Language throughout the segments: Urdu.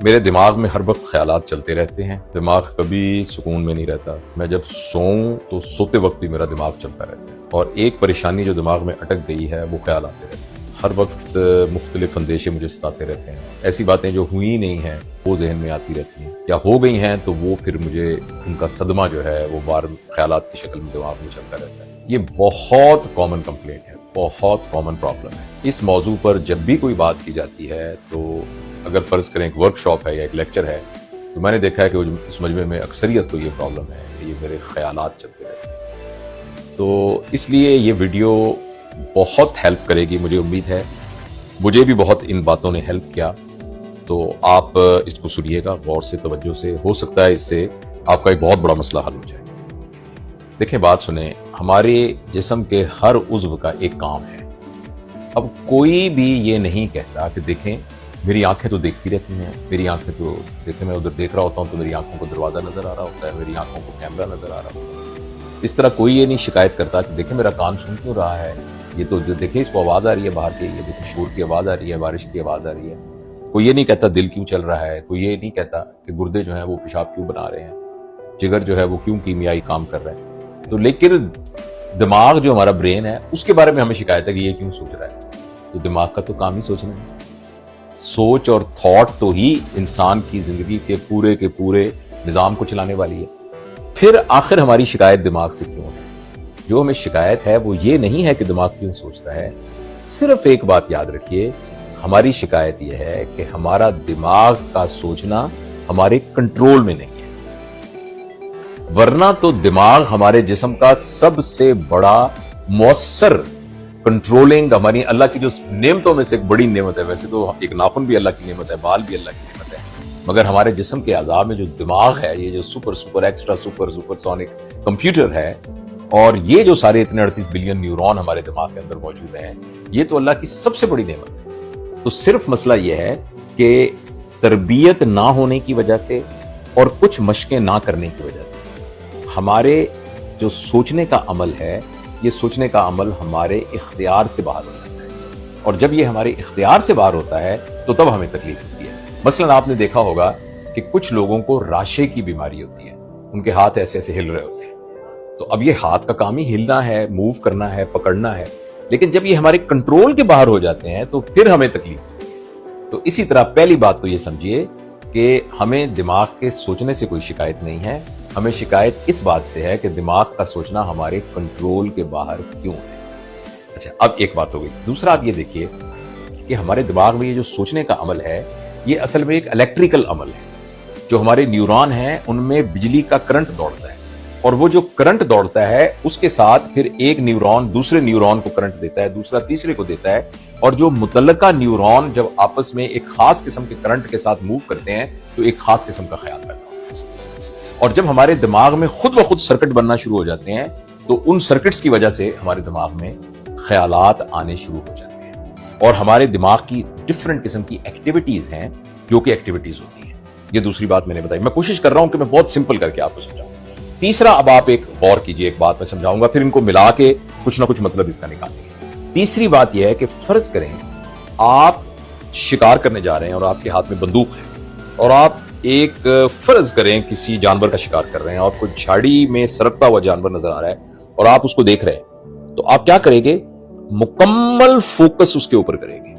میرے دماغ میں ہر وقت خیالات چلتے رہتے ہیں. دماغ کبھی سکون میں نہیں رہتا. میں جب سوؤں تو سوتے وقت بھی میرا دماغ چلتا رہتا ہے. اور ایک پریشانی جو دماغ میں اٹک گئی ہے وہ خیال آتے رہتے ہیں. ہر وقت مختلف اندیشے مجھے ستاتے رہتے ہیں. ایسی باتیں جو ہوئی نہیں ہیں وہ ذہن میں آتی رہتی ہیں، یا ہو گئی ہیں تو وہ پھر مجھے ان کا صدمہ جو ہے وہ بار خیالات کی شکل میں دماغ میں چلتا رہتا ہے. یہ بہت کامن کمپلینٹ ہے، بہت کامن پرابلم ہے. اس موضوع پر جب بھی کوئی بات کی جاتی ہے تو اگر فرض کریں ایک ورک شاپ ہے یا ایک لیکچر ہے تو میں نے دیکھا ہے کہ اس مجمع میں اکثریت کو یہ پرابلم ہے کہ یہ میرے خیالات چلتے رہتے ہیں. تو اس لیے یہ ویڈیو بہت ہیلپ کرے گی، مجھے امید ہے. مجھے بھی بہت ان باتوں نے ہیلپ کیا. تو آپ اس کو سنیے گا غور سے، توجہ سے. ہو سکتا ہے اس سے آپ کا ایک بہت بڑا مسئلہ حل ہو جائے. دیکھیں، بات سنیں. ہمارے جسم کے ہر عضو کا ایک کام ہے. اب کوئی بھی یہ نہیں کہتا کہ دیکھیں میری آنکھیں تو دیکھتی رہتی ہیں، میری آنکھیں تو دیکھیں میں ادھر دیکھ رہا ہوتا ہوں تو میری آنکھوں کو دروازہ نظر آ رہا ہوتا ہے، میری آنکھوں کو کیمرہ نظر آ رہا ہوتا ہے. اس طرح کوئی یہ نہیں شکایت کرتا کہ دیکھیں میرا کان سن کیوں رہا ہے، یہ تو دیکھیں اس کو آواز آ رہی ہے باہر کی، یہ دیکھیں شور کی آواز آ رہی ہے، بارش کی آواز آ رہی ہے. کوئی یہ نہیں کہتا دل کیوں چل رہا ہے، کوئی یہ نہیں کہتا کہ گردے جو ہیں وہ پیشاب کیوں بنا رہے ہیں، جگر جو ہے وہ کیوں کیمیائی کام کر رہے ہیں. تو لیکن دماغ جو ہمارا برین ہے اس کے بارے میں ہمیں شکایت ہے کہ یہ کیوں سوچ رہا ہے. تو دماغ کا تو کام ہی سوچنا ہے. سوچ اور تھاٹ تو ہی انسان کی زندگی کے پورے نظام کو چلانے والی ہے. پھر آخر ہماری شکایت دماغ سے کیوں ہے؟ جو ہمیں شکایت ہے وہ یہ نہیں ہے کہ دماغ کیوں سوچتا ہے. صرف ایک بات یاد رکھیے، ہماری شکایت یہ ہے کہ ہمارا دماغ کا سوچنا ہمارے کنٹرول میں نہیں ہے. ورنہ تو دماغ ہمارے جسم کا سب سے بڑا مؤثر کنٹرولنگ، ہماری اللہ کی جو نعمتوں میں سے ایک بڑی نعمت ہے. ویسے تو ایک ناخن بھی اللہ کی نعمت ہے، بال بھی اللہ کی نعمت ہے، مگر ہمارے جسم کے اعضاء میں جو دماغ ہے، یہ جو super extra super sonic computer ہے، اور یہ جو سارے اتنے 38 بلین نیورون ہمارے دماغ کے اندر موجود ہیں، یہ تو اللہ کی سب سے بڑی نعمت ہے. تو صرف مسئلہ یہ ہے کہ تربیت نہ ہونے کی وجہ سے اور کچھ مشقیں نہ کرنے کی وجہ سے ہمارے جو سوچنے کا عمل ہے، یہ سوچنے کا عمل ہمارے اختیار سے باہر ہو جاتا ہے. اور جب یہ ہمارے اختیار سے باہر ہوتا ہے تو تب ہمیں تکلیف ہوتی ہے. مثلا آپ نے دیکھا ہوگا کہ کچھ لوگوں کو راشے کی بیماری ہوتی ہے، ان کے ہاتھ ایسے ایسے ہل رہے ہوتے ہیں. تو اب یہ ہاتھ کا کام ہی ہلنا ہے، موو کرنا ہے، پکڑنا ہے. لیکن جب یہ ہمارے کنٹرول کے باہر ہو جاتے ہیں تو پھر ہمیں تکلیف ہوتی ہے. تو اسی طرح پہلی بات تو یہ سمجھیے کہ ہمیں دماغ کے سوچنے سے کوئی شکایت نہیں ہے. ہمیں شکایت اس بات سے ہے کہ دماغ کا سوچنا ہمارے کنٹرول کے باہر کیوں ہے. اچھا، اب ایک بات ہو گئی. دوسرا آپ یہ دیکھیے کہ ہمارے دماغ میں یہ جو سوچنے کا عمل ہے، یہ اصل میں ایک الیکٹریکل عمل ہے. جو ہمارے نیورون ہیں ان میں بجلی کا کرنٹ دوڑتا ہے، اور وہ جو کرنٹ دوڑتا ہے اس کے ساتھ پھر ایک نیورون دوسرے نیورون کو کرنٹ دیتا ہے، دوسرا تیسرے کو دیتا ہے. اور جو متعلقہ نیورون جب آپس میں ایک خاص قسم کے کرنٹ کے ساتھ موو کرتے ہیں تو ایک خاص قسم کا خیال پیدا ہوتا ہے. اور جب ہمارے دماغ میں خود بخود سرکٹ بننا شروع ہو جاتے ہیں تو ان سرکٹس کی وجہ سے ہمارے دماغ میں خیالات آنے شروع ہو جاتے ہیں. اور ہمارے دماغ کی ڈفرنٹ قسم کی ایکٹیویٹیز ہیں جو کہ ایکٹیویٹیز ہوتی ہیں. یہ دوسری بات میں نے بتائی. میں کوشش کر رہا ہوں کہ میں بہت سمپل کر کے آپ کو سمجھاؤں. تیسرا، اب آپ ایک غور کیجئے، ایک بات میں سمجھاؤں گا، پھر ان کو ملا کے کچھ نہ کچھ مطلب اس کا نکالیں گے. تیسری بات یہ ہے کہ فرض کریں آپ شکار کرنے جا رہے ہیں اور آپ کے ہاتھ میں بندوق ہے، اور آپ ایک فرض کریں کسی جانور کا شکار کر رہے ہیں، اور کوئی جھاڑی میں سرکتا ہوا جانور نظر آ رہا ہے اور آپ اس کو دیکھ رہے ہیں. تو آپ کیا کریں گے؟ مکمل فوکس اس کے اوپر کریں گے،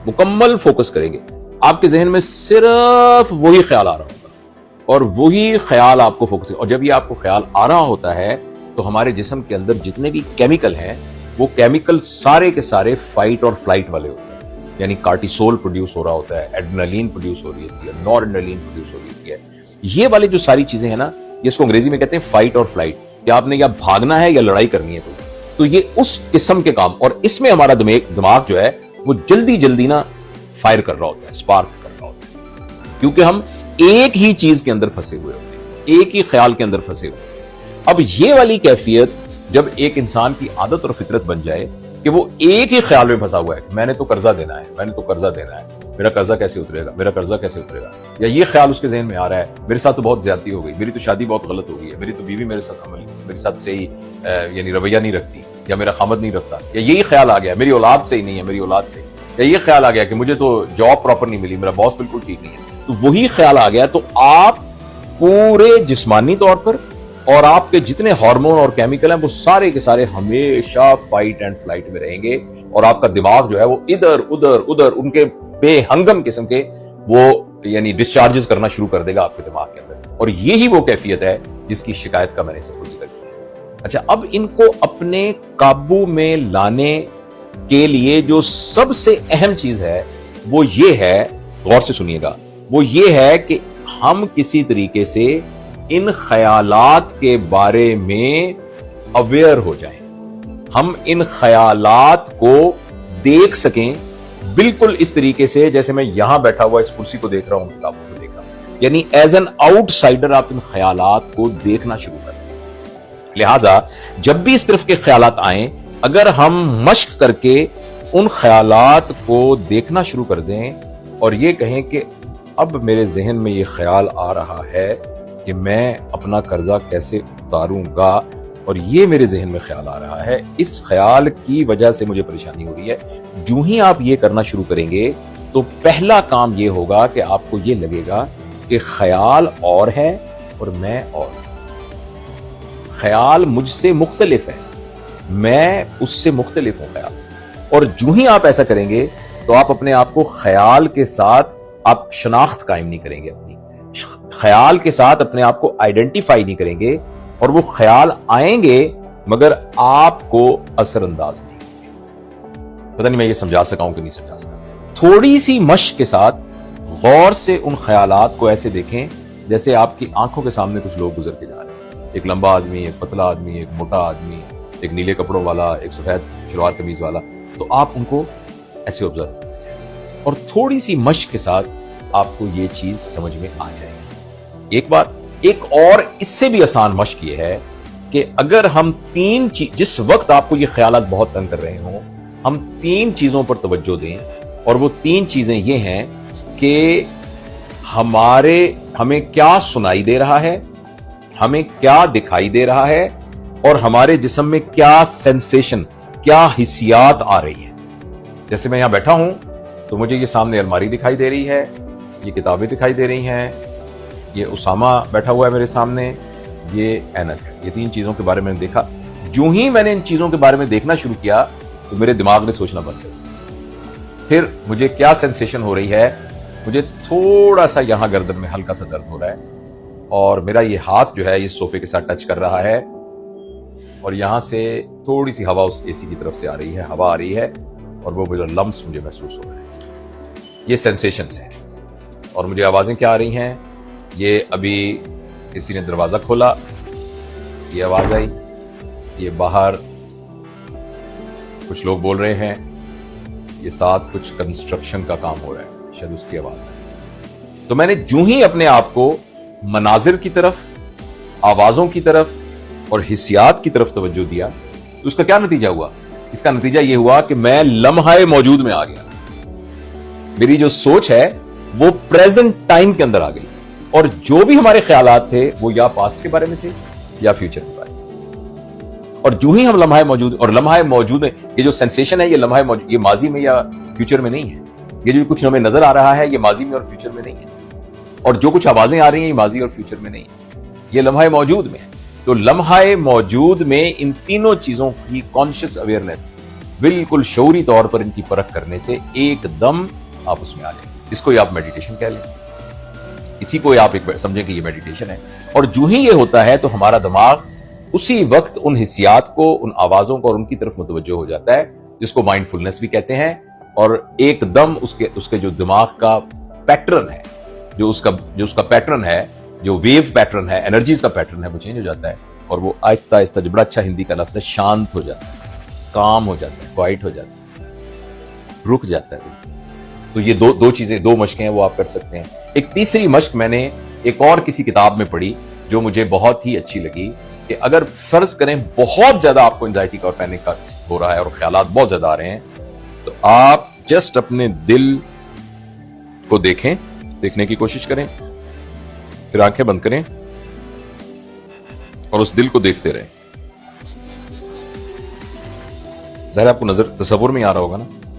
مکمل فوکس کریں گے. آپ کے ذہن میں صرف وہی خیال آ رہا ہوگا اور وہی خیال آپ کو فوکس. اور جب یہ آپ کو خیال آ رہا ہوتا ہے تو ہمارے جسم کے اندر جتنے بھی کیمیکل ہیں وہ کیمیکل سارے کے سارے فائٹ اور فلائٹ والے ہوتے ہیں. یعنی کارٹیسول پروڈیوس ہو رہا ہوتا ہے، ایڈرینلین پروڈیوس ہو رہی ہوتی ہے، نور ایڈرینلین پروڈیوس ہو رہی ہوتی ہے. یہ والی جو ساری چیزیں ہیں نا، یہ اس کو انگریزی میں کہتے ہیں فائٹ اور فلائٹ، کہ آپ نے یا بھاگنا ہے یا لڑائی کرنی ہے کوئی. تو یہ اس قسم کے کام، اور اس میں ہمارا دماغ جو ہے وہ جلدی نا فائر کر رہا ہوتا ہے، سپارک کر رہا ہوتا ہے، کیونکہ ہم ایک ہی چیز کے اندر پھنسے ہوئے ہوتے ہیں، ایک ہی خیال کے اندر پھنسے ہوئے. اب یہ والی کیفیت جب ایک انسان کی عادت اور فطرت بن جائے کہ وہ ایک ہی خیال میں پھنسا ہوا ہے کہ میں نے تو قرضہ دینا ہے، میں نے تو قرضہ دینا ہے، میرا قرضہ کیسے اترے گا، میرا قرضہ کیسے اترے گا، یا یہ خیال اس کے ذہن میں آ رہا ہے میرے ساتھ تو بہت زیادتی ہو گئی، میری تو شادی بہت غلط ہو گئی ہے، میری تو بیوی میرے ساتھ صحیح یعنی رویہ نہیں رکھتی، یا میرا خامد نہیں رکھتا، یا یہی خیال آ گیا میری اولاد سے ہی نہیں ہے، میری اولاد سے ہی. یا یہ خیال آ گیا کہ مجھے تو جاب پراپر نہیں ملی, میرا باس بالکل ٹھیک نہیں ہے, تو وہی خیال آ گیا, تو آپ پورے جسمانی طور پر اور آپ کے جتنے ہارمون اور کیمیکل ہیں وہ سارے کے سارے ہمیشہ فائٹ اینڈ فلائٹ میں رہیں گے, اور آپ کا دماغ جو ہے وہ ادھر ادھر ان کے بے ہنگم قسم کے وہ یعنی ڈسچارجز کرنا شروع کر دے گا آپ کے دماغ کے اندر, اور یہی وہ کیفیت ہے جس کی شکایت کا میں نے سب کو ذکر کیا. اچھا, اب ان کو اپنے قابو میں لانے کے لیے جو سب سے اہم چیز ہے وہ یہ ہے, غور سے سنیے گا, وہ یہ ہے کہ ہم کسی طریقے سے ان خیالات کے بارے میں اویئر ہو جائیں, ہم ان خیالات کو دیکھ سکیں بالکل اس طریقے سے جیسے میں یہاں بیٹھا ہوا اس کرسی کو دیکھ رہا ہوں, کتابوں کو دیکھ رہا ہوں, یعنی ایز این آؤٹ سائڈر آپ ان خیالات کو دیکھنا شروع کر دیں. لہذا جب بھی اس طرف کے خیالات آئیں, اگر ہم مشق کر کے ان خیالات کو دیکھنا شروع کر دیں اور یہ کہیں کہ اب میرے ذہن میں یہ خیال آ رہا ہے کہ میں اپنا قرضہ کیسے اتاروں گا, اور یہ میرے ذہن میں خیال آ رہا ہے, اس خیال کی وجہ سے مجھے پریشانی ہو رہی ہے. جو ہی آپ یہ کرنا شروع کریں گے تو پہلا کام یہ ہوگا کہ آپ کو یہ لگے گا کہ خیال اور ہے اور میں اور, خیال مجھ سے مختلف ہے, میں اس سے مختلف ہوں خیال سے. اور جو ہی آپ ایسا کریں گے تو آپ اپنے آپ کو خیال کے ساتھ آپ شناخت قائم نہیں کریں گے, اپنی خیال کے ساتھ اپنے آپ کو آئیڈینٹیفائی نہیں کریں گے, اور وہ خیال آئیں گے مگر آپ کو اثر انداز نہیں. پتہ نہیں میں یہ سمجھا سکا ہوں کہ نہیں سمجھا سکا. تھوڑی سی مشق کے ساتھ غور سے ان خیالات کو ایسے دیکھیں جیسے آپ کی آنکھوں کے سامنے کچھ لوگ گزر کے جا رہے ہیں, ایک لمبا آدمی, ایک پتلا آدمی, ایک موٹا آدمی, ایک نیلے کپڑوں والا, ایک سفید شلوار قمیض والا, تو آپ ان کو ایسے آبزرو کریں اور تھوڑی سی مشق کے ساتھ آپ کو یہ چیز سمجھ میں آ جائے گی. ایک بات, ایک اور اس سے بھی آسان مشق یہ ہے کہ اگر ہم جس وقت آپ کو یہ خیالات بہت تنگ کر رہے ہوں, ہم 3 چیزوں پر توجہ دیں, اور وہ 3 چیزیں یہ ہیں کہ ہمیں کیا سنائی دے رہا ہے, ہمیں کیا دکھائی دے رہا ہے, اور ہمارے جسم میں کیا سینسیشن, کیا حسیات آ رہی ہے. جیسے میں یہاں بیٹھا ہوں تو مجھے یہ سامنے الماری دکھائی دے رہی ہے, یہ کتابیں دکھائی دے رہی ہیں, یہ اسامہ بیٹھا ہوا ہے میرے سامنے, یہ اینک ہے. یہ 3 چیزوں کے بارے میں نے دیکھا. جو ہی میں نے ان چیزوں کے بارے میں دیکھنا شروع کیا تو میرے دماغ نے سوچنا بند کر دیا. پھر مجھے کیا سینسیشن ہو رہی ہے, مجھے تھوڑا سا یہاں گردن میں ہلکا سا درد ہو رہا ہے, اور میرا یہ ہاتھ جو ہے یہ صوفے کے ساتھ ٹچ کر رہا ہے, اور یہاں سے تھوڑی سی ہوا اس اے سی کی طرف سے آ رہی ہے, ہوا آ رہی ہے, اور وہ میرا لمس مجھے محسوس ہو رہا ہے. یہ سینسیشنز ہیں. اور مجھے آوازیں کیا آ رہی ہیں, یہ ابھی کسی نے دروازہ کھولا, یہ آواز آئی, یہ باہر کچھ لوگ بول رہے ہیں, یہ ساتھ کچھ کنسٹرکشن کا کام ہو رہا ہے, شاید اس کی آواز ہے. تو میں نے جو ہی اپنے آپ کو مناظر کی طرف, آوازوں کی طرف اور حسیات کی طرف توجہ دیا تو اس کا کیا نتیجہ ہوا؟ اس کا نتیجہ یہ ہوا کہ میں لمحہ موجود میں آ گیا. میری جو سوچ ہے وہ پریزنٹ ٹائم کے اندر آ گئی, اور جو بھی ہمارے خیالات تھے وہ یا پاسٹ کے بارے میں تھے یا فیوچر کے بارے میں. اور جو ہی ہم لمحہ موجود, اور لمحہ موجود میں یہ جو سینسیشن ہے, یہ لمحہ موجود, یہ ماضی میں یا فیوچر میں نہیں ہے. یہ جو کچھ ہمیں نظر آ رہا ہے یہ ماضی میں اور فیوچر میں نہیں ہے, اور جو کچھ آوازیں آ رہی ہیں یہ ماضی اور فیوچر میں نہیں ہے, یہ لمحہ موجود میں ہے. تو لمحہ موجود میں ان تینوں چیزوں کی کانشیس اویئرنیس, بالکل شعوری طور پر ان کی پرکھ کرنے سے ایک دم آپ اس میں آ جائیں. اس کو آپ میڈیٹیشن کہہ لیں, اسی کو آپ سمجھیں کہ یہ میڈیٹیشن ہے. اور جو ہی یہ ہوتا ہے تو ہمارا دماغ اسی وقت ان حسیات کو, ان آوازوں کو اور ان کی طرف متوجہ ہو جاتا ہے, جس کو مائنڈ فلنس بھی کہتے ہیں. اور ایک دم اس کے جو دماغ کا پیٹرن ہے, جو اس کا پیٹرن ہے, جو ویو پیٹرن ہے, انرجیز کا پیٹرن ہے, وہ چینج ہو جاتا ہے, اور وہ آہستہ آہستہ, جو بڑا اچھا ہندی کا لفظ ہے, شانت ہو جاتا ہے, کام ہو جاتا ہے, کوائٹ ہو جاتا ہے, رک جاتا ہے. تو یہ دو چیزیں, 2 مشقیں ہیں وہ آپ کر سکتے ہیں. ایک تیسری مشق میں نے ایک اور کسی کتاب میں پڑھی جو مجھے بہت ہی اچھی لگی, کہ اگر فرض کریں بہت زیادہ آپ کو انزائٹی کا اور پینک کا ہو رہا ہے اور خیالات بہت زیادہ آ رہے ہیں, تو آپ جسٹ اپنے دل کو دیکھنے کی کوشش کریں, پھر آنکھیں بند کریں اور اس دل کو دیکھتے رہیں. ظاہر آپ کو نظر تصور میں آ رہا ہوگا نا,